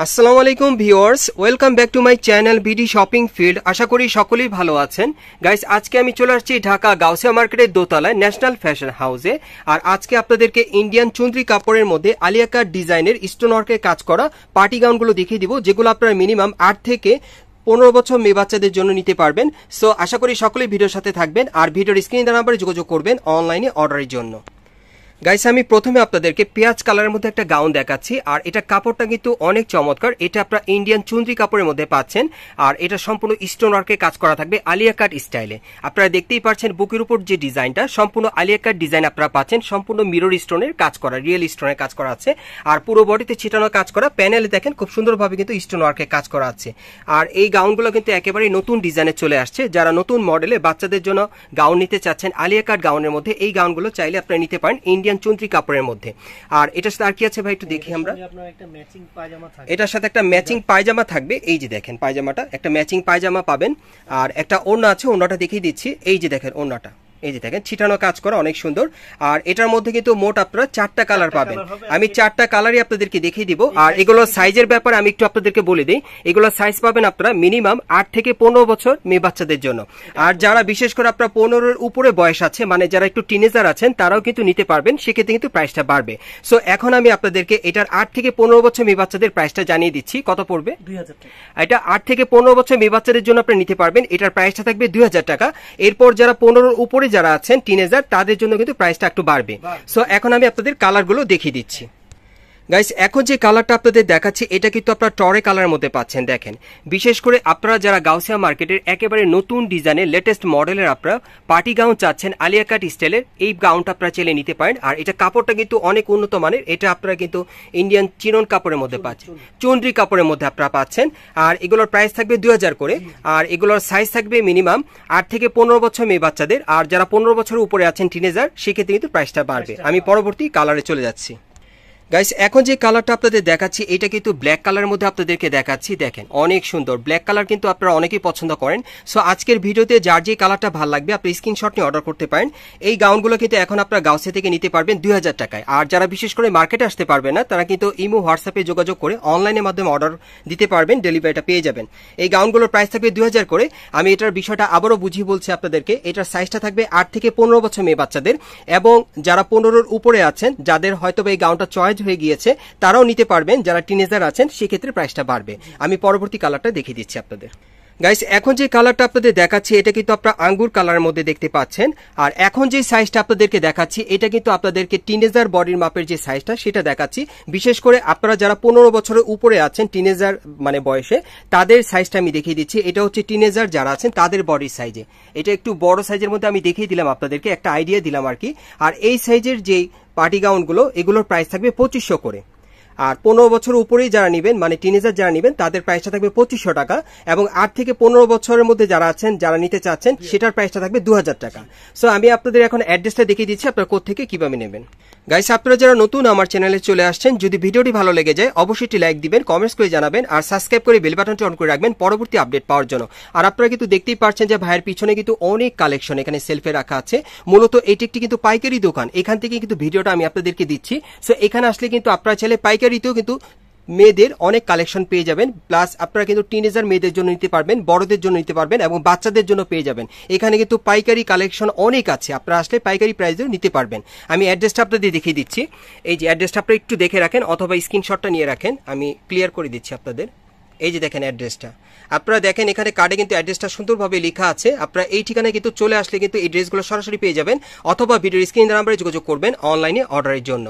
আসসালামু আলাইকুম viewers, welcome back to my channel BD shopping field. আশা করি সকলেই ভালো আছেন। গাইস, আজকে আমি চলে আসছি ঢাকা গাউসিয়া মার্কেটের দোতলায় ন্যাশনাল ফ্যাশন হাউসে। আর আজকে আপনাদেরকে ইন্ডিয়ান চুনরি কাপড়ের মধ্যে আলিয়া কাট ডিজাইনের স্টোন ওয়ার্কের কাজ করা পার্টি গাউনগুলো দেখিয়ে দিব, যেগুলো আপনারা মিনিমাম 8 থেকে 15 বছর মেয়ে বাচ্চাদের জন্য নিতে পারবেন। সো আশা করি সকলেই ভিডিওর সাথে থাকবেন আর ভিডিওর স্ক্রিনে দেওয়া নাম্বারে যোগাযোগ করবেন অনলাইনে অর্ডারের জন্য। গাইস, আমি প্রথমে আপনাদেরকে পেঁয়াজ কালারের মধ্যে একটা গাউন দেখাচ্ছি। আর এটা কাপড়টা কিন্তু অনেক চমৎকার। এটা আপনারা ইন্ডিয়ান চুনরি কাপড়ের মধ্যে পাচ্ছেন। আর এটা সম্পূর্ণ স্টোন ওয়ার্কে কাজ করা থাকবে আলিয়া কাট স্টাইলে। আপনারা দেখতেই পাচ্ছেন বুকের উপর যে ডিজাইনটা সম্পূর্ণ আলিয়া কাট ডিজাইন আপনারা পাচ্ছেন। সম্পূর্ণ মিরর স্টোনের কাজ করা, রিয়েল স্টোনের কাজ করা আছে। আর পুরো বডিতে ছিটানো কাজ করা, প্যানেলে দেখেন খুব সুন্দরভাবে কিন্তু স্টোন ওয়ার্কে কাজ করা আছে। আর এই গাউনগুলো কিন্তু একেবারে নতুন ডিজাইনে চলে আসছে। যারা নতুন মডেলে বাচ্চাদের জন্য গাউন নিতে চাচ্ছেন আলিয়া কাট গাউনের মধ্যে, এই গাউনগুলো চাইলে আপনারা নিতে পারেন ইন্ডিয়ান চুনরি কাপড়ের মধ্যে। আর এটার সাথে আর কি আছে ভাই একটু দেখি আমরা। এটার সাথে একটা ম্যাচিং পায়জামা থাকবে। এই যে দেখেন পায়জামাটা, একটা ম্যাচিং পায়জামা পাবেন। আর একটা ওড়না আছে, ওড়নাটা দেখিয়ে দিচ্ছি। এই যে দেখেন ওড়নাটা, এই যে দেখেন ছিটানো কাজ করা, অনেক সুন্দর। আর এটার মধ্যে কিন্তু মোট আপনারা 4টা কালার পাবেন। আমি 4টা কালারই আপনাদেরকে দেখিয়ে দিব। আর এগুলোর সাইজের ব্যাপারে আমি একটু আপনাদেরকে বলে দিই। এগুলোর সাইজ পাবেন আপনারা মিনিমাম 8 থেকে 15 বছর মেয়ে বাচ্চাদের জন্য। আর যারা বিশেষ করে আপনারা 15-এর উপরে বয়স আছে, মানে যারা একটু টিনেজার আছেন, তারাও কিন্তু নিতে পারবেন। সেক্ষেত্রে কিন্তু প্রাইসটা বাড়বে। সো এখন আমি আপনাদেরকে এটার 8 থেকে 15 বছর মেয়ে বাচ্চাদের প্রাইসটা জানিয়ে দিচ্ছি। কত পড়বে? 2000 টাকা। এটা 8 থেকে 15 বছর মেয়ে বাচ্চাদের জন্য আপনারা নিতে পারবেন। এটার প্রাইসটা থাকবে 2000 টাকা। এরপর যারা 15-এর উপরে যারা আছেন টিনেজার, তাদের জন্য কিন্তু প্রাইসটা একটু বাড়বে। সো এখন আমি আপনাদের কালারগুলো দেখিয়ে দিচ্ছি। গাইস, এখন যে কালারটা আপনাদের দেখাচ্ছি এটা কিন্তু আপনারা টরে কালারের মধ্যে পাচ্ছেন। দেখেন, বিশেষ করে আপনারা যারা গাউসিয়া মার্কেটের একেবারে নতুন ডিজাইনের লেটেস্ট মডেলের আপনারা পার্টি গাউন চাচ্ছেন আলিয়া কাট স্টাইলের, এই গাউনটা আপনারা চাইলে নিতে পারেন। আর এটা কাপড়টা কিন্তু অনেক উন্নত মানের। এটা আপনারা কিন্তু ইন্ডিয়ান চিনন কাপড়ের মধ্যে পাচ্ছেন, চুনরি কাপড়ের মধ্যে আপনারা পাচ্ছেন। আর এগুলোর প্রাইস থাকবে 2000 করে। আর এগুলোর সাইজ থাকবে মিনিমাম 8 থেকে 15 বছর মেয়ে বাচ্চাদের। আর যারা 15 বছরের উপরে আছেন টিনেজার, সেক্ষেত্রে কিন্তু প্রাইসটা বাড়বে। আমি পরবর্তী কালারে চলে যাচ্ছি। গাইস, এখন যে কালারটা আপনাদের দেখাচ্ছি এটা কিন্তু ব্ল্যাক কালারের মধ্যে আপনাদেরকে দেখাচ্ছি। দেখেন অনেক সুন্দর ব্ল্যাক কালার, কিন্তু আপনারা অনেকেই পছন্দ করেন। সো আজকের ভিডিওতে যার যে কালারটা ভালো লাগবে আপনি স্ক্রিনশট নিয়ে অর্ডার করতে পারেন। এই গাউনগুলো কিন্তু এখন আপনারা গাউসিয়া থেকে নিতে পারবেন 2000 টাকায়। আর যারা বিশেষ করে মার্কেটে আসতে পারবেন না, তারা কিন্তু ইমো হোয়াটসঅ্যাপে যোগাযোগ করে অনলাইনের মাধ্যমে অর্ডার দিতে পারবেন, ডেলিভারিটা পেয়ে যাবেন। এই গাউনগুলোর প্রাইস থাকবে 2000 করে। আমি এটার বিষয়টা আবারও বুঝিয়ে বলছি আপনাদেরকে। এটার সাইজটা থাকবে 8 থেকে 15 বছর মেয়ে বাচ্চাদের। এবং যারা 15-এর উপরে আছেন, যাদের হয়তো এই গাউনটা চয়েস হয়ে গিয়েছে, তারাও নিতে পারবেন। যারা টিনেজার আছেন, সেক্ষেত্রে প্রাইসটা বাড়বে। আমি পরবর্তী কালারটা দেখিয়ে দিচ্ছি আপনাদের। গাইস, এখন যে কালারটা আপনাদের দেখাচ্ছি এটা কিন্তু আপনারা আঙ্গুর কালারের মধ্যে দেখতে পাচ্ছেন। আর এখন যে সাইজটা আপনাদেরকে দেখাচ্ছি এটা কিন্তু আপনাদেরকে টিনেজার বডির মাপের যে সাইজটা সেটা দেখাচ্ছি। বিশেষ করে আপনারা যারা 15 বছরের উপরে আছেন টিনেজার মানে বয়সে, তাদের সাইজটা আমি দেখিয়ে দিচ্ছি। এটা হচ্ছে টিনেজার যারা আছেন তাদের বডির সাইজে। এটা একটু বড় সাইজের মধ্যে আমি দেখিয়ে দিলাম আপনাদেরকে, একটা আইডিয়া দিলাম আর কি। আর এই সাইজের যে পার্টি গাউনগুলো, এগুলোর প্রাইস থাকবে 2500 করে। আর 15 বছর উপরেই যারা নেবেন, মানে টিনেজার যারা নেবেন, তাদের প্রাইসটা থাকবে 2500 টাকা। এবং 8 থেকে 15 বছরের মধ্যে যারা আছেন, যারা নিতে চাচ্ছেন, সেটার প্রাইসটা থাকবে 2000 টাকা। সো আমি আপনাদের এখন অ্যাড্রেসটা দেখিয়ে দিচ্ছি আপনারা কোত্থেকে কিভাবে নেবেন। গাইস, আপনারা যারা নতুন আমার চ্যানেলে চলে আসছেন, যদি ভিডিওটি ভালো লেগে যায় অবশ্যই একটি লাইক দিবেন, কমেন্টস করে জানাবেন, আর সাবস্ক্রাইব করে বেল বাটনটি অন করে রাখবেন পরবর্তী আপডেট পাওয়ার জন্য। আর আপনারা কিন্তু দেখতেই পাচ্ছেন যে ভাইয়ের পিছনে কিন্তু অনেক কালেকশন এখানে সেলফে রাখা আছে। মূলত এটি একটি কিন্তু পাইকারি দোকান, এখান থেকে কিন্তু ভিডিওটা আমি আপনাদেরকে দিচ্ছি। সো এখানে আসলে কিন্তু আপনারা চাইলে পাইকারিতেও কিন্তু মেয়েদের অনেক কালেকশন পেয়ে যাবেন। প্লাস আপনারা কিন্তু টিনেজার মেয়েদের জন্য নিতে পারবেন, বড়দের জন্য নিতে পারবেন, এবং বাচ্চাদের জন্য পেয়ে যাবেন। এখানে কিন্তু পাইকারি কালেকশন অনেক আছে, আপনারা আসলে পাইকারি প্রাইসেও নিতে পারবেন। আমি অ্যাড্রেসটা আপনাদের দেখিয়ে দিচ্ছি। এই যে অ্যাড্রেসটা আপনারা একটু দেখে রাখেন অথবা স্ক্রিনশটটা নিয়ে রাখেন, আমি ক্লিয়ার করে দিচ্ছি আপনাদের। এই যে দেখেন অ্যাড্রেসটা, আপনারা দেখেন এখানে কার্ডে কিন্তু অ্যাড্রেসটা সুন্দরভাবে লেখা আছে। আপনারা এই ঠিকানায় কিন্তু চলে আসলে কিন্তু এই ড্রেসগুলো সরাসরি পেয়ে যাবেন, অথবা ভিডিওর স্ক্রিন নাম্বারে যোগাযোগ করবেন অনলাইনে অর্ডারের জন্য।